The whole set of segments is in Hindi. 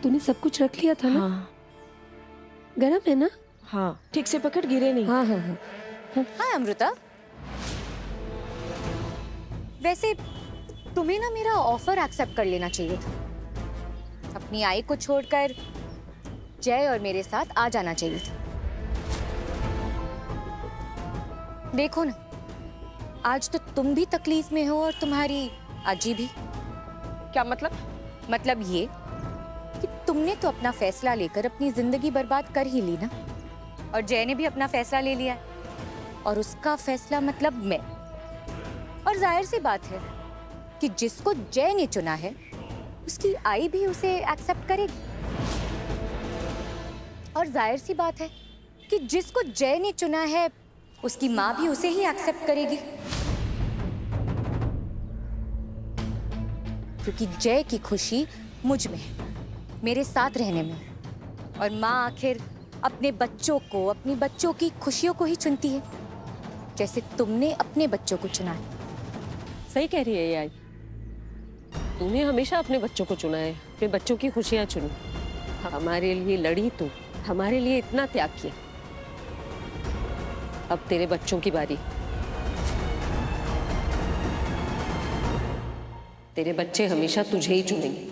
तूने सब कुछ रख लिया था ना? हाँ गरम है ना? हाँ, ठीक से पकड़, गिरे नहीं। हाँ हाँ हाँ। हाँ अमृता, वैसे तुम्हें ना मेरा ऑफर एक्सेप्ट कर लेना चाहिए था। अपनी आई को छोड़कर जय और मेरे साथ आ जाना चाहिए था। देखो ना, आज तो तुम भी तकलीफ में हो और तुम्हारी अजी भी। क्या मतलब? मतलब ये कि तुमने तो अपना फैसला लेकर अपनी जिंदगी बर्बाद कर ही ली ना, और जय ने भी अपना फैसला ले लिया है, और उसका फैसला मतलब मैं। और जाहिर सी बात है कि जिसको जय ने चुना है उसकी आई भी उसे एक्सेप्ट करेगी, और जाहिर सी बात है कि जिसको जय ने चुना है उसकी माँ भी उसे ही एक्सेप्ट करेगी, क्योंकि जय की खुशी मुझ में है, मेरे साथ रहने में है। और माँ आखिर अपने बच्चों को, अपनी बच्चों की खुशियों को ही चुनती है, जैसे तुमने अपने बच्चों को चुना है। सही कह रही है ये आई। तूने हमेशा अपने बच्चों को चुना है, अपने बच्चों की खुशियां चुनी। हमारे लिए लड़ी तू, हमारे लिए इतना त्याग किया। अब तेरे बच्चों की बारी। तेरे बच्चे हमेशा तुझे ही चुनेंगे।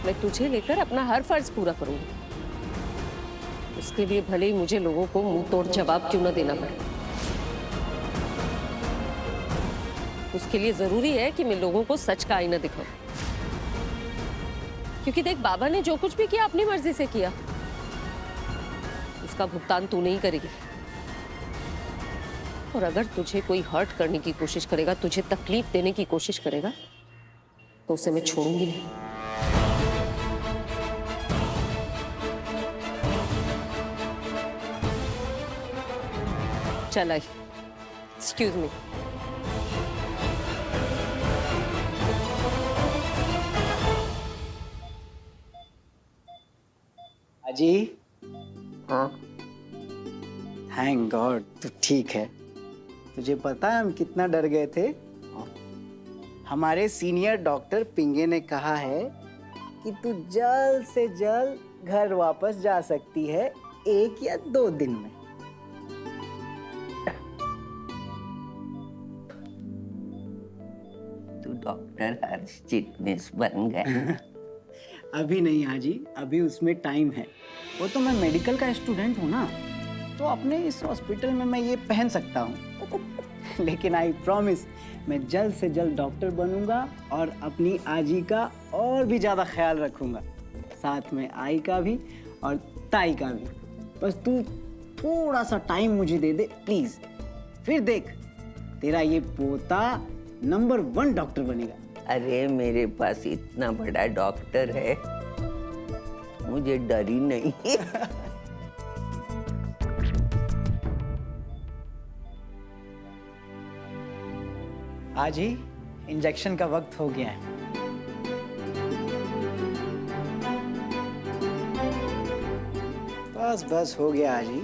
मैं तुझे लेकर अपना हर फर्ज पूरा करूंगी। उसके लिए भले ही मुझे लोगों को मुंह तोड़ जवाब क्यों न देना पड़े। उसके लिए जरूरी है कि मैं लोगों को सच का आईना दिखाऊं। क्योंकि देख, बाबा ने जो कुछ भी किया अपनी मर्जी से किया, उसका भुगतान तू नहीं करेगी। और अगर तुझे कोई हर्ट करने की कोशिश करेगा, तुझे तकलीफ देने की कोशिश करेगा, तो उसे मैं छोड़ूंगी नहीं। चल आई, एक्सक्यूज मी। अजी, हाँ थैंक गॉड तू ठीक है। तुझे पता है हम कितना डर गए थे? हमारे सीनियर डॉक्टर पिंगे ने कहा है कि तू जल्द से जल्द घर वापस जा सकती है 1 या 2 दिन में। तू डॉक्टर हर्ष चिटनिस बन गया। अभी नहीं हाजी, अभी उसमें टाइम है। वो तो मैं मेडिकल का स्टूडेंट हूँ ना, तो अपने इस हॉस्पिटल में मैं ये पहन सकता हूँ। लेकिन आई प्रॉमिस, मैं जल्द से जल्द डॉक्टर बनूंगा और अपनी आजी का और भी ज़्यादा ख्याल रखूंगा, साथ में आई का भी और ताई का भी। बस तू थोड़ा सा टाइम मुझे दे दे प्लीज़, फिर देख तेरा ये पोता नंबर 1 डॉक्टर बनेगा। अरे मेरे पास इतना बड़ा डॉक्टर है, मुझे डर ही नहीं। आज ही इंजेक्शन का वक्त हो गया है। बस बस हो गया आज ही।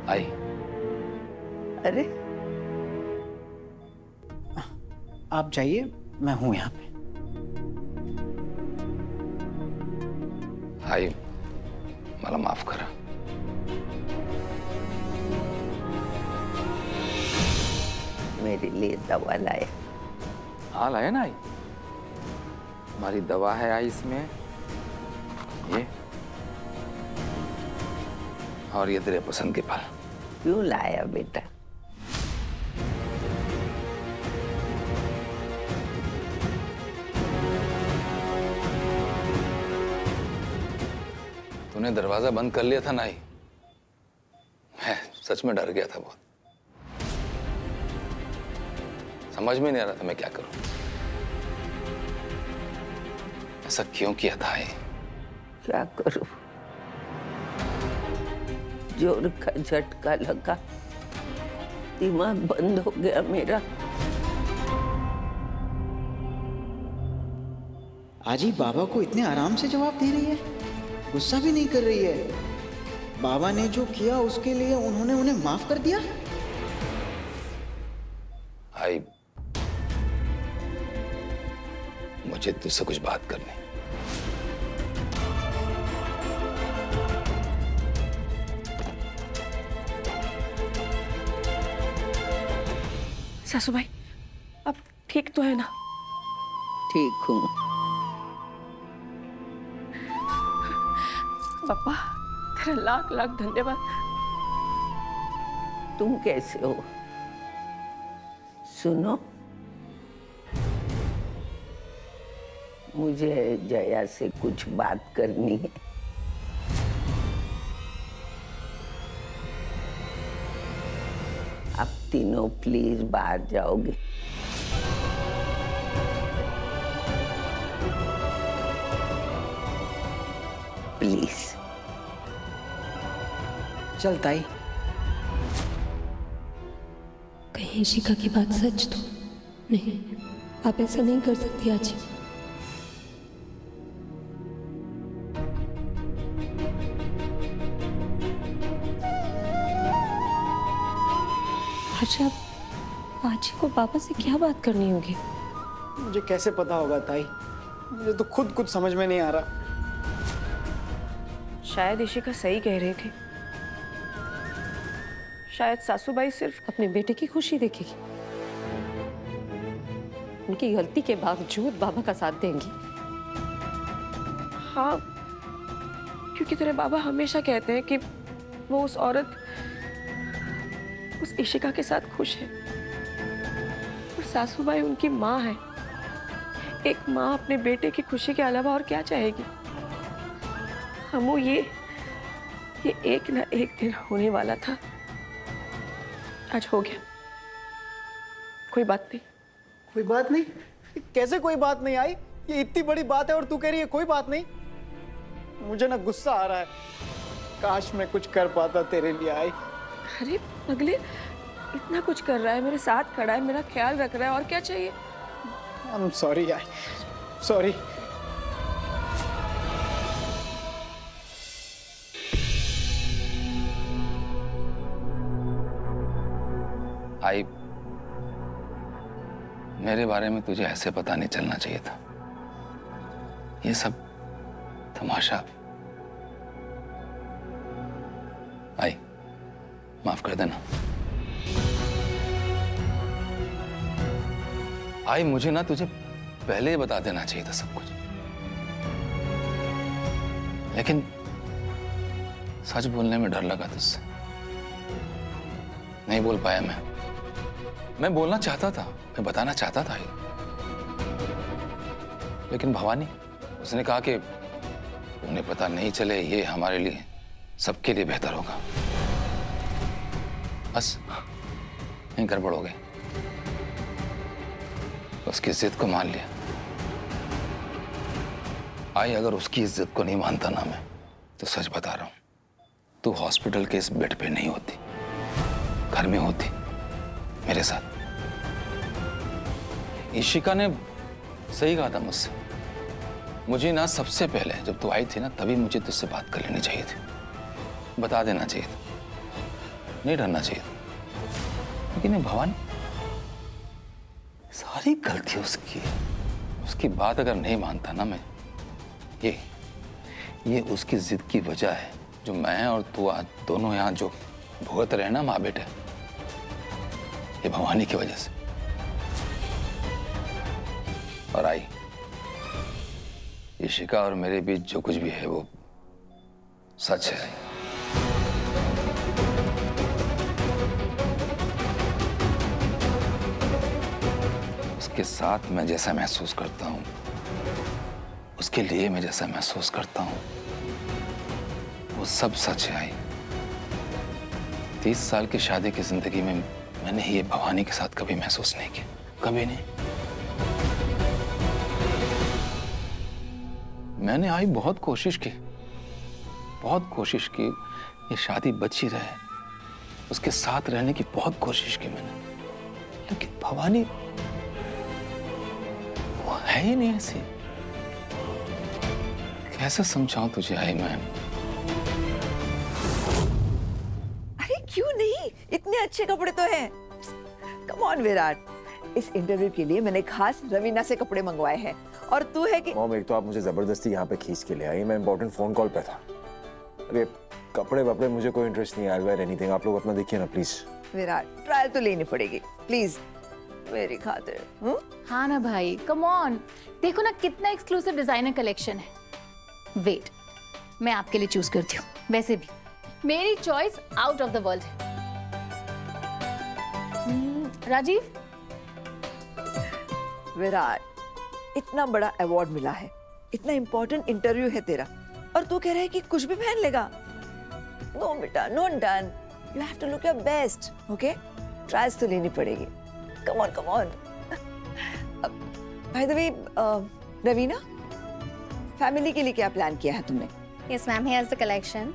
आई, अरे आप जाइए, मैं हूं यहाँ पे। आई मला माफ करा। मेरे लिए दवा लाया। हाँ लाया ना आई, हमारी दवा है आई इसमें, ये और ये तेरे पसंद के फल। क्यों लाया बेटा? तूने दरवाजा बंद कर लिया था ना आई, मैं सच में डर गया था बहुत। समझ में नहीं आ रहा था मैं क्या करूं। ऐसा क्यों किया था आई? क्या करूं? जोर का झटका लगा, दिमाग बंद हो गया मेरा। आजी बाबा को इतने आराम से जवाब दे रही है, गुस्सा भी नहीं कर रही है। बाबा ने जो किया उसके लिए उन्होंने उन्हें माफ कर दिया। आई, मुझे तुझसे कुछ बात करनी है। सासू भाई, अब ठीक तो है ना? ठीक हूँ। पापा, तेरा लाख लाख धन्यवाद। तुम कैसे हो? सुनो, मुझे जया से कुछ बात करनी है। आप तीनों प्लीज बाहर जाओगे? प्लीज। चल ताई। कहीं इशिका की बात सच तो नहीं? आप ऐसा नहीं कर सकती आजी। अच्छा, आजी को पापा से क्या बात करनी होगी? मुझे कैसे पता होगा ताई? मुझे तो खुद कुछ समझ में नहीं आ रहा। शायद इशिका सही कह रही थी। शायद सासूबाई सिर्फ अपने बेटे की खुशी देखेगी, उनकी गलती के बावजूद बाबा का साथ देंगी। हाँ, क्योंकि तेरे बाबा हमेशा कहते हैं कि वो उस औरत, उस इशिका के साथ खुश है, और सासूबाई उनकी माँ है। एक माँ अपने बेटे की खुशी के अलावा और क्या चाहेगी? हमू, ये एक ना एक दिन होने वाला था, आज हो गया। कोई बात नहीं। कोई बात नहीं? कैसे कोई बात नहीं आई? ये इतनी बड़ी बात है और तू कह रही है कोई बात नहीं। मुझे ना गुस्सा आ रहा है। काश मैं कुछ कर पाता तेरे लिए आई। अरे पगले, इतना कुछ कर रहा है, मेरे साथ खड़ा है, मेरा ख्याल रख रहा है, और क्या चाहिए? I'm sorry, I sorry. आई, मेरे बारे में तुझे ऐसे पता नहीं चलना चाहिए था। ये सब तमाशा। आई, माफ कर देना। आई, मुझे ना तुझे पहले ही बता देना चाहिए था सब कुछ, लेकिन सच बोलने में डर लगा तुझसे। नहीं बोल पाया मैं बोलना चाहता था, मैं बताना चाहता था, लेकिन भवानी, उसने कहा कि उन्हें पता नहीं चले, ये हमारे लिए, सबके लिए बेहतर होगा। बस यहीं गड़बड़ हो गई। उसकी जिद को मान लिया। आई, अगर उसकी इज्जत को नहीं मानता ना मैं, तो सच बता रहा हूं, तू हॉस्पिटल के इस बेड पे नहीं होती, घर में होती मेरे साथ। इशिका ने सही कहा था मुझसे। मुझे ना सबसे पहले जब तू आई थी ना, तभी मुझे तुझसे बात कर लेनी चाहिए थी, बता देना चाहिए था, नहीं डरना चाहिए था। लेकिन भवानी, सारी गलती उसकी है। उसकी बात अगर नहीं मानता ना मैं, ये उसकी जिद की वजह है, जो मैं और तू आज दोनों यहाँ जो भुगत रहे ना माँ बेटे, ये भवानी की वजह से। और आई, इशिका और मेरे बीच जो कुछ भी है वो सच है। उसके साथ मैं जैसा महसूस करता हूं, उसके लिए मैं जैसा महसूस करता हूं, वो सब सच है। आई, 30 साल की शादी की जिंदगी में मैंने ये भवानी के साथ कभी महसूस नहीं किया, कभी नहीं। मैंने आई बहुत कोशिश की, ये शादी बची रहे, उसके साथ रहने की बहुत कोशिश की मैंने, लेकिन भवानी वो है ही नहीं ऐसी। कैसे समझाऊं तुझे आई मैं? अरे क्यों नहीं, इतने अच्छे कपड़े तो हैं। कम ऑन विराट, इस इंटरव्यू के लिए मैंने खास रवीना से कपड़े मंगवाए हैं। और तू है कि मॉम, एक तो आप मुझे जबरदस्ती यहाँ पे खींच के ले आई, मैं इंपॉर्टेंट फोन कॉल पे था। अरे कपड़े वपड़े मुझे कोई इंटरेस्ट नहीं है, आई वेयर एनीथिंग। आप लोग अपना देखिए ना प्लीज। विराट, ट्रायल तो लेनी पड़ेगी प्लीज, मेरी खातिर। हाँ ना भाई, कम ऑन। देखो ना कितना एक्सक्लूसिव डिजाइनर कलेक्शन है। वेट, मैं आपके लिए चूज करती हूँ। वैसे भी मेरी choice out of the world है। राजीव, विराट, इतना बड़ा अवार्ड मिला है, इतना इंपॉर्टेंट इंटरव्यू है तेरा, और तू कह रहा है कि कुछ भी पहन लेगा। नो बेटा, no done, you have to look your best, okay? Trials तो लेनी पड़ेगी। Come on, come on. By the way, Raveena, family के लिए क्या प्लान किया है तुमने? Yes ma'am, here's the collection.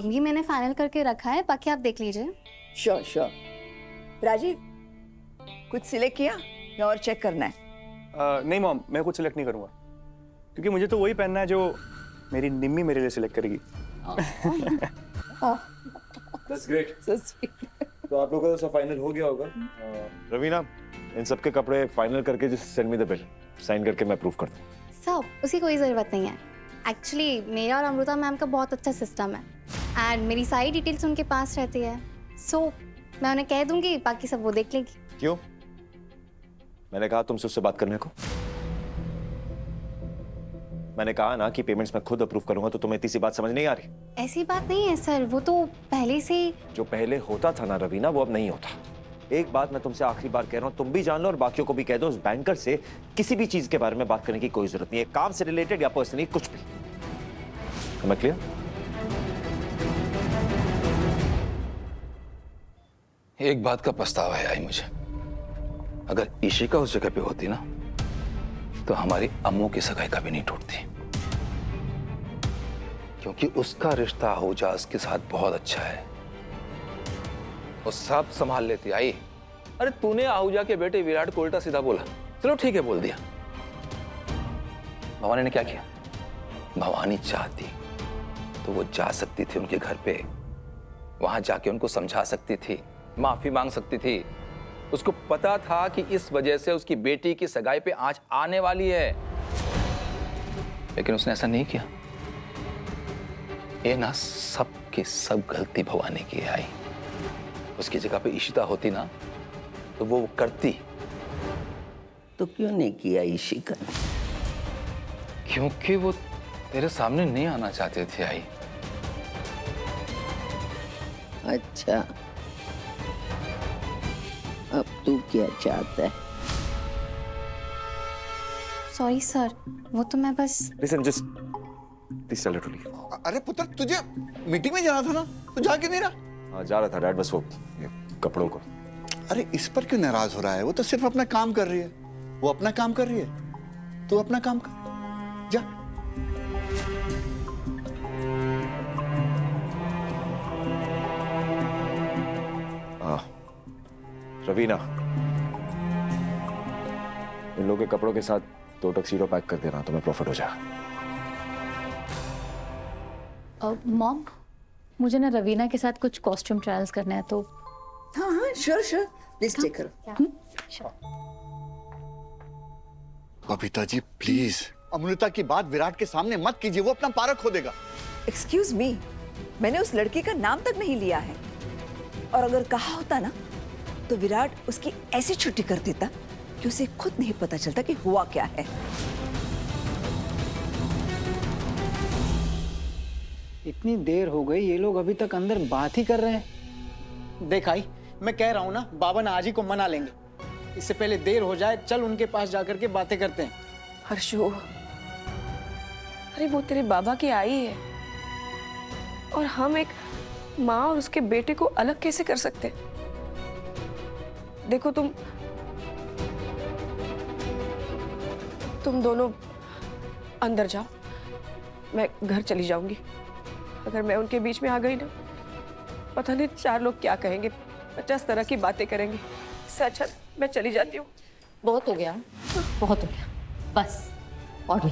ये मैंने फाइनल करके रखा है, बाकी आप देख लीजिए। Sure sure. राजीव, कुछ सिलेक्ट किया या और चेक करना है? नहीं मॉम, मैं कुछ सिलेक्ट नहीं करूंगा, क्योंकि मुझे तो वही पहनना है जो मेरी निम्मी मेरे लिए सिलेक्ट करेगी। That's great. So sweet. तो आप लोगों का तो सब फाइनल हो गया होगा। रवीना, इन सब के कपड़े फाइनल करके just send me the bill, sign करके मैं अप्रूव कर दूं। सब, उसकी कोई ज़रूरत नहीं है। एक्चुअली मेरा और अमृता मैम का बहुत अच्छा सिस्टम है एंड मेरी सारी डिटेल्स उनके पास रहती है, सो मैं उन्हें कह दूंगी, बाकी सब वो देख लेगी। क्यों? मैंने कहा तुमसे उससे बात करने को। मैंने कहा ना कि पेमेंट्स मैं खुद अप्रूव करूंगा, तो तुम्हें इतनी सी बात समझ नहीं आ रही? ऐसी बात नहीं है सर, वो तो पहले से ही। जो पहले होता था ना रवीना, वो अब नहीं होता। एक बात मैं तुमसे आखिरी बार कह रहा हूँ, तुम भी जान लो और बाकियों को भी कह दो, उस बैंकर से किसी भी चीज के बारे में बात करने की कोई जरूरत नहीं है, काम से रिलेटेड या पर्सनली कुछ भी। Am I clear? एक बात का पछतावा है आई मुझे, अगर इशिका उस जगह पे होती ना, तो हमारी अम्मू की सगाई कभी नहीं टूटती, क्योंकि उसका रिश्ता आहूजा के साथ बहुत अच्छा है। वो सब संभाल लेती। आई, अरे तूने आहूजा के बेटे विराट को उल्टा सीधा बोला, चलो ठीक है बोल दिया। भवानी ने क्या किया? भवानी चाहती तो वो जा सकती थी उनके घर पे, वहां जाके उनको समझा सकती थी, माफी मांग सकती थी। उसको पता था कि इस वजह से उसकी बेटी की सगाई पे आंच आने वाली है, लेकिन उसने ऐसा नहीं किया। ये ना सब की सब गलती भवानी की आई। उसकी जगह पे इशिता होती ना, तो वो करती। तो क्यों नहीं किया इशिका ने? क्योंकि वो तेरे सामने नहीं आना चाहते थे आई। अच्छा, अब तू क्या चाहता है? सॉरी सर, वो तो मैं बस। Listen, just please tell her to leave. अरे पुत्र, तुझे मीटिंग में जाना था ना, तो जा क्यों नहीं रहा? हाँ, जा रहा था डैड, बस वो ये कपड़ों को। अरे इस पर क्यों नाराज हो रहा है? वो तो सिर्फ अपना काम कर रही है, वो अपना काम कर रही है, तू अपना काम कर, जा। रवीना, इन लोगों के कपड़ों के साथ 2 टक्सीडो पैक कर देना, तुम्हें प्रॉफिट हो जाएगा। मॉम, मुझे ना रवीना के साथ कुछ कॉस्ट्यूम ट्रायल्स करने हैं, तो हाँ हाँ, श्योर श्योर, प्लीज चेक करो। बबीता जी प्लीज, अमृता की बात विराट के सामने मत कीजिए, वो अपना पारा खो देगा। एक्सक्यूज मी, मैंने उस लड़की का नाम तक नहीं लिया है, और अगर कहा होता ना, तो विराट उसकी ऐसी छुट्टी कर देता कि उसे खुद नहीं पता चलता कि हुआ क्या है। इतनी देर हो गई, ये लोग अभी तक अंदर बात ही कर रहे हैं। देख आई, मैं कह रहा हूं ना, बाबा आज ही को मना लेंगे। इससे पहले देर हो जाए, चल उनके पास जाकर के बातें करते हैं। हर्षो, अरे वो तेरे बाबा की आई है, और हम एक माँ और उसके बेटे को अलग कैसे कर सकते? देखो तुम दोनों अंदर जाओ, मैं घर चली जाऊंगी। अगर मैं उनके बीच में आ गई ना, पता नहीं 4 लोग क्या कहेंगे, 50 तरह की बातें करेंगे। इससे अच्छा मैं चली जाती हूँ। बहुत हो गया, बहुत हो गया, बस। और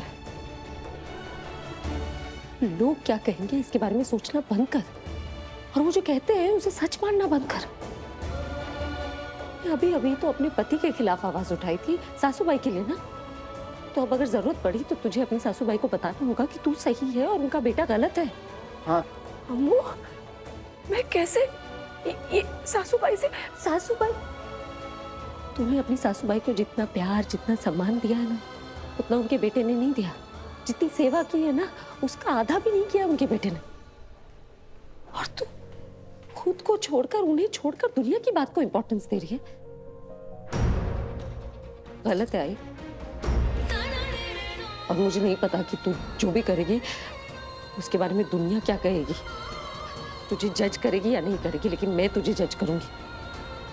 लोग क्या कहेंगे इसके बारे में सोचना बंद कर, और वो जो कहते हैं उसे सच मानना बंद कर। अभी अभी तो अपने पति के खिलाफ आवाज उठाई थी सासू बाई के लिए ना, तो अब अगर जरूरत पड़ी तो तुझे अपनी सासू बाई को बताना होगा कि तू सही है और उनका बेटा गलत है। हाँ अम्मू, मैं कैसे ये सासू बाई से? सासू बाई, तूने अपनी सासू बाई को जितना प्यार जितना सम्मान दिया है ना, उतना उनके बेटे ने नहीं दिया। जितनी सेवा की है ना, उसका आधा भी नहीं किया उनके बेटे ने। और तू खुद को छोड़कर, उन्हें छोड़कर दुनिया की बात को इंपॉर्टेंस दे रही है। गलत है आई, और मुझे नहीं पता कि तू जो भी करेगी उसके बारे में दुनिया क्या कहेगी, तुझे जज करेगी या नहीं करेगी, लेकिन मैं तुझे जज करूंगी।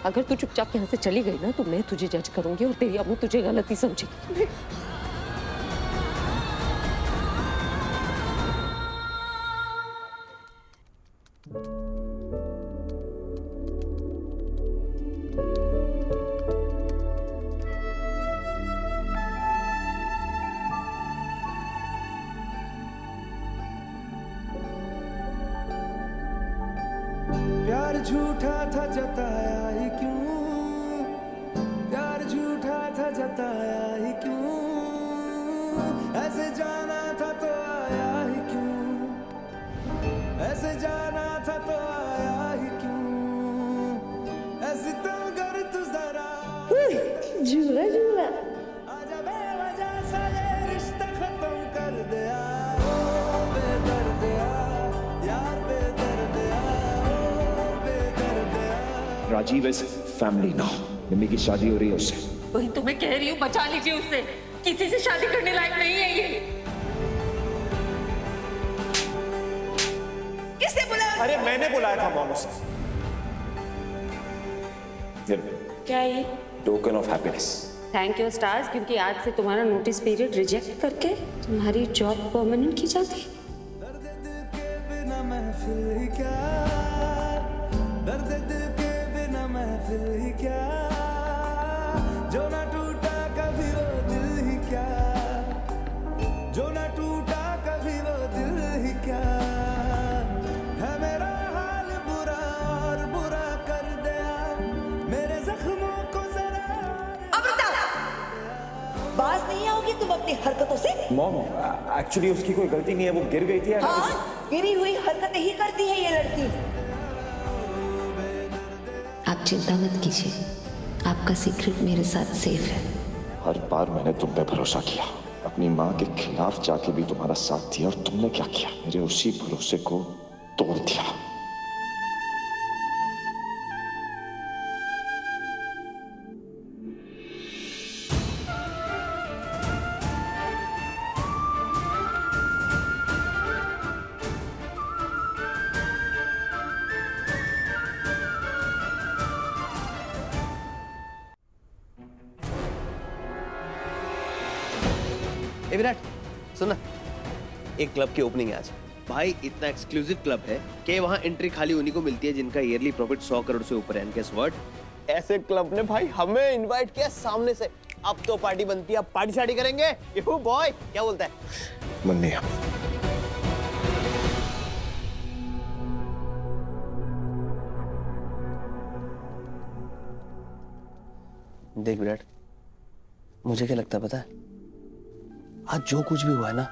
अगर तू चुपचाप यहाँ से चली गई ना तो मैं तुझे जज करूंगी और तेरी अम्मू तुझे गलत ही समझेगी। प्यार झूठा था जताया ही क्यों, प्यार झूठा था जताया ही क्यों, ऐसे जाना था तो आया ही क्यों, ऐसे जाना था तो आया ही क्यों, ऐसे तो कर तू जरा झूला झूला आजा बेवजह सा ये रिश्ता खत्म कर दिया, ओ बेदर्द यार बेदर्द राजीव इज फैमिली नाउ। मम्मी की शादी हो रही है उससे। वही तो मैं कह रही हूँ, बचा लीजिए उससे, किसी से शादी करने लायक नहीं है ये। किसने बुलाया? अरे मैंने बुलाया था मॉम उसे। क्या ये? Token of happiness. Thank you stars, क्योंकि आज से तुम्हारा नोटिस पीरियड रिजेक्ट करके तुम्हारी जॉब परमानेंट की जाती। दर्द दिल के बिना महफिल ही क्या, दर्द दिल के बिना महफिल ही क्या, जो ना टूटा कभी वो दिल ही क्या, जो ना टूटा कभी वो दिल ही क्या, है मेरा हाल बुरा और बुरा कर दिया, मेरे जख्मों को जरा। अमृता, बाज नहीं आओगी तुम अपनी हरकतों से? मॉम एक्चुअली उसकी कोई गलती नहीं है, वो गिर गई थी। हाँ, गिरी हुई हरकतें ही करती है ये लड़की। आप चिंता मत कीजिए, आपका सीक्रेट मेरे साथ सेफ है। हर बार मैंने तुम पे भरोसा किया, अपनी माँ के खिलाफ जाके भी तुम्हारा साथ दिया, और तुमने क्या किया? मेरे उसी भरोसे को तोड़ दिया। ए विराट सुना, एक क्लब की ओपनिंग है आज भाई। इतना एक्सक्लूसिव क्लब है कि वहाँ एंट्री खाली उन्हीं को मिलती है जिनका ईयरली प्रॉफिट 100 करोड़ से ऊपर है। गेस व्हाट, ऐसे क्लब ने भाई हमें इनवाइट किया सामने से। अब तो पार्टी बनती है, अब पार्टी शार्टी करेंगे। यू बॉय क्या बोलता है? मन नहीं। देख विराट, मुझे क्या लगता है पता है, आज जो कुछ भी हुआ है ना,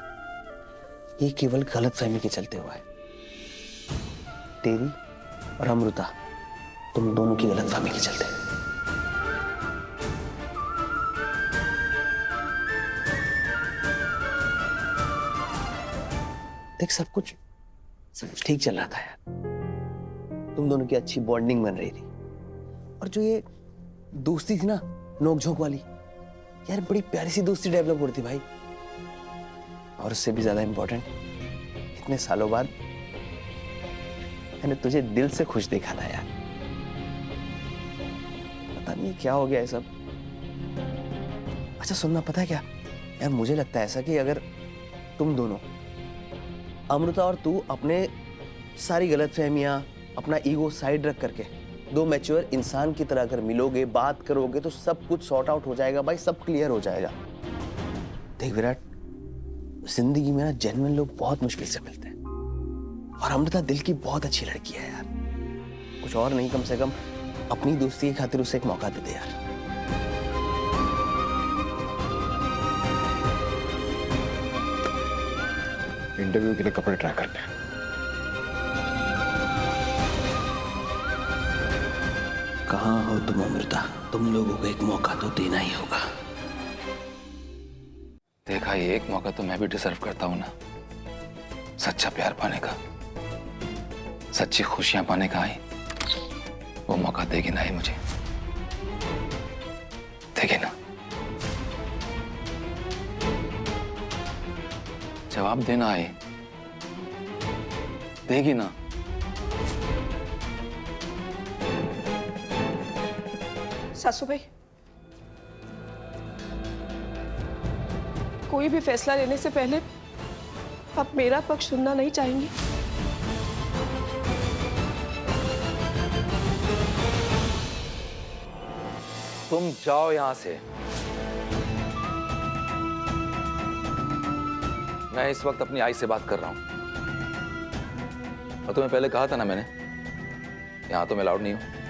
ये केवल गलतफहमी के चलते हुआ है। तेरी और अमृता, तुम दोनों की गलतफहमी के चलते। देख सब कुछ ठीक चल रहा था यार, तुम दोनों की अच्छी बॉन्डिंग बन रही थी, और जो ये दोस्ती थी ना नोकझोंक वाली, यार बड़ी प्यारी सी दोस्ती डेवलप हो रही थी भाई। और उससे भी ज्यादा इंपॉर्टेंट, इतने सालों बाद मैंने तुझे दिल से खुश देखा था यार। पता नहीं क्या हो गया है सब। अच्छा सुनना, पता है क्या यार, मुझे लगता है ऐसा कि अगर तुम दोनों, अमृता और तू, अपने सारी गलतफहमियां, अपना ईगो साइड रख करके दो मैच्योर इंसान की तरह अगर मिलोगे, बात करोगे, तो सब कुछ सॉर्ट आउट हो जाएगा भाई, सब क्लियर हो जाएगा। देख विराट, जिंदगी में ना जेन्युइन लोग बहुत मुश्किल से मिलते हैं, और अमृता दिल की बहुत अच्छी लड़की है यार। कुछ और नहीं, कम से कम अपनी दोस्ती की खातिर उसे एक मौका दे दे यार। इंटरव्यू के लिए कपड़े ट्राई करते हैं। कहाँ हो तुम अमृता? तुम लोगों को एक मौका तो देना ही होगा। देखा, ये एक मौका तो मैं भी डिजर्व करता हूं ना, सच्चा प्यार पाने का, सच्ची खुशियां पाने का। आई वो मौका देगी ना ही मुझे, देगी ना? जवाब देना आई, देगी ना? सासू भाई, कोई भी फैसला लेने से पहले आप मेरा पक्ष सुनना नहीं चाहेंगी? तुम जाओ यहां से। मैं इस वक्त अपनी आई से बात कर रहा हूं, और तुम्हें पहले कहा था ना मैंने, यहां तो मैं अलाउड नहीं हूं।